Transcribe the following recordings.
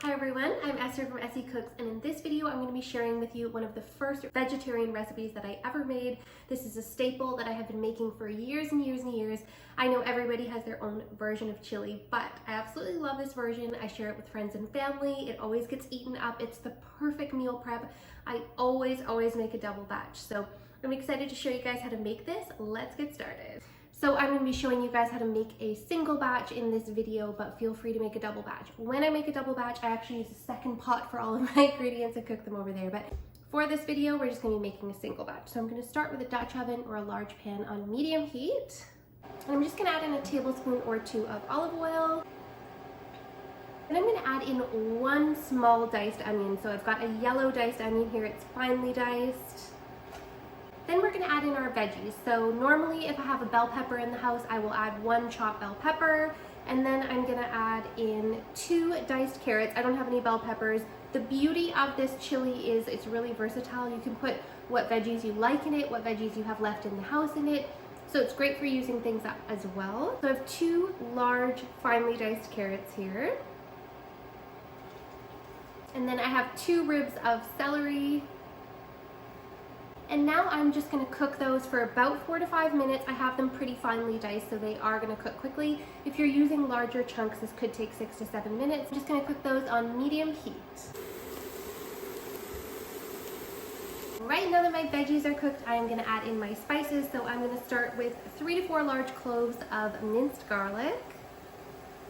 Hi everyone, I'm Esther from Essy Cooks, and in this video I'm going to be sharing with you one of the first vegetarian recipes that I ever made. This is a staple that I have been making for years and years and years. I know everybody has their own version of chili, but I absolutely love this version. I share it with friends and family. It always gets eaten up. It's the perfect meal prep. I always make a double batch. So I'm excited to show you guys how to make this. Let's get started. So I'm going to be showing you guys how to make a single batch in this video, but feel free to make a double batch. When I make a double batch, I actually use a second pot for all of my ingredients and cook them over there. But for this video, we're just going to be making a single batch. So I'm going to start with a Dutch oven or a large pan on medium heat. And I'm just going to add in a tablespoon or two of olive oil. And I'm going to add in one small diced onion. So I've got a yellow diced onion here. It's finely diced. Then we're going to add in our veggies. So normally if I have a bell pepper in the house, I will add one chopped bell pepper, and then I'm going to add in 2 diced carrots. I don't have any bell peppers. The beauty of this chili is it's really versatile. You can put what veggies you like in it, what veggies you have left in the house in it. So it's great for using things up as well. So I have 2 large finely diced carrots here. And then I have 2 ribs of celery. And now I'm just going to cook those for about 4 to 5 minutes. I have them pretty finely diced, so they are going to cook quickly. If you're using larger chunks, this could take 6 to 7 minutes. I'm just going to cook those on medium heat. Right now that my veggies are cooked, I'm going to add in my spices. So I'm going to start with 3 to 4 large cloves of minced garlic.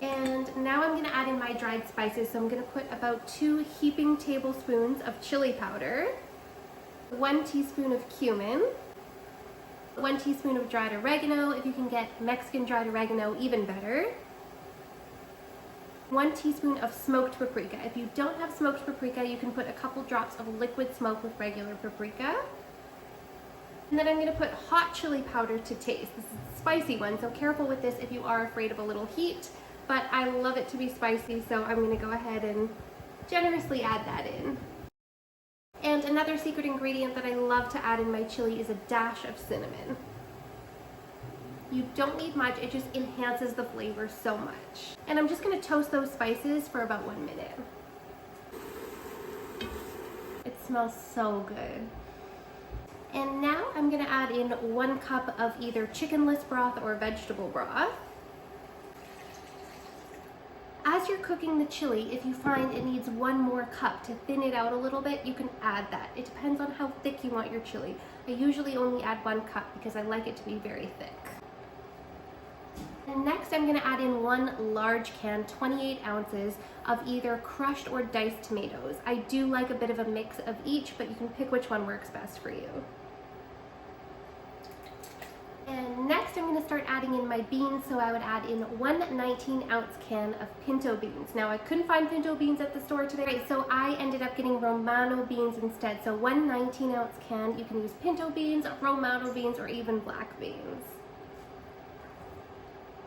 And now I'm going to add in my dried spices. So I'm going to put about 2 heaping tablespoons of chili powder, 1 teaspoon of cumin, 1 teaspoon of dried oregano. If you can get Mexican dried oregano, even better. 1 teaspoon of smoked paprika. If you don't have smoked paprika, you can put a couple drops of liquid smoke with regular paprika. And then I'm going to put hot chili powder to taste. This is a spicy one, so careful with this if you are afraid of a little heat. But I love it to be spicy, so I'm going to go ahead and generously add that in. And another secret ingredient that I love to add in my chili is a dash of cinnamon. You don't need much, it just enhances the flavor so much. And I'm just going to toast those spices for about 1 minute. It smells so good. And now I'm going to add in 1 cup of either chickenless broth or vegetable broth. As you're cooking the chili, if you find it needs 1 more cup to thin it out a little bit, you can add that. It depends on how thick you want your chili. I usually only add 1 cup because I like it to be very thick. And next I'm going to add in 1 large can, 28 ounces, of either crushed or diced tomatoes. I do like a bit of a mix of each, but you can pick which one works best for you. And next I'm going to start adding in my beans, so I would add in 1 19-ounce can of pinto beans. Now I couldn't find pinto beans at the store today, so I ended up getting Romano beans instead. So 1 19-ounce can, you can use pinto beans, Romano beans, or even black beans.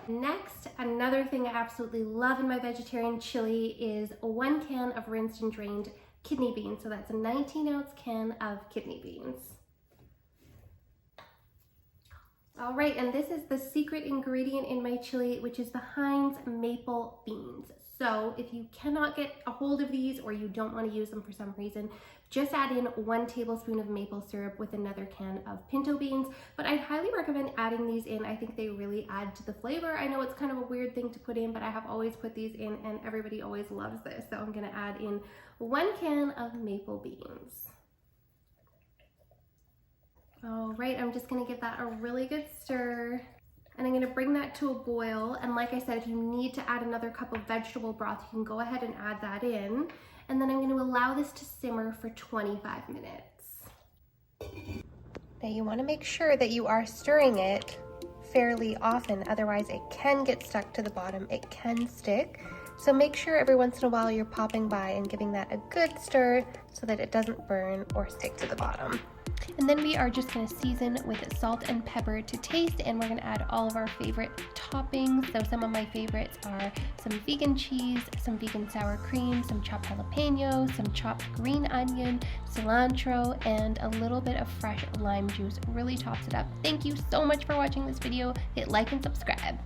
Next, another thing I absolutely love in my vegetarian chili is 1 can of rinsed and drained kidney beans. So that's a 19-ounce can of kidney beans. All right, and this is the secret ingredient in my chili, which is the Heinz maple beans. So if you cannot get a hold of these or you don't want to use them for some reason, just add in 1 tablespoon of maple syrup with another can of pinto beans. But I'd highly recommend adding these in. I think they really add to the flavor. I know it's kind of a weird thing to put in, but I have always put these in and everybody always loves this. So I'm going to add in 1 can of maple beans. All right, I'm just gonna give that a really good stir, and I'm gonna bring that to a boil. And like I said, if you need to add another cup of vegetable broth, you can go ahead and add that in. And then I'm gonna allow this to simmer for 25 minutes. Now you wanna make sure that you are stirring it fairly often, otherwise it can get stuck to the bottom, it can stick. So make sure every once in a while you're popping by and giving that a good stir so that it doesn't burn or stick to the bottom. And then we are just going to season with salt and pepper to taste, and we're going to add all of our favorite toppings. So some of my favorites are some vegan cheese, some vegan sour cream, some chopped jalapeno, some chopped green onion, cilantro, and a little bit of fresh lime juice. Really tops it up. Thank you so much for watching this video. Hit like and subscribe.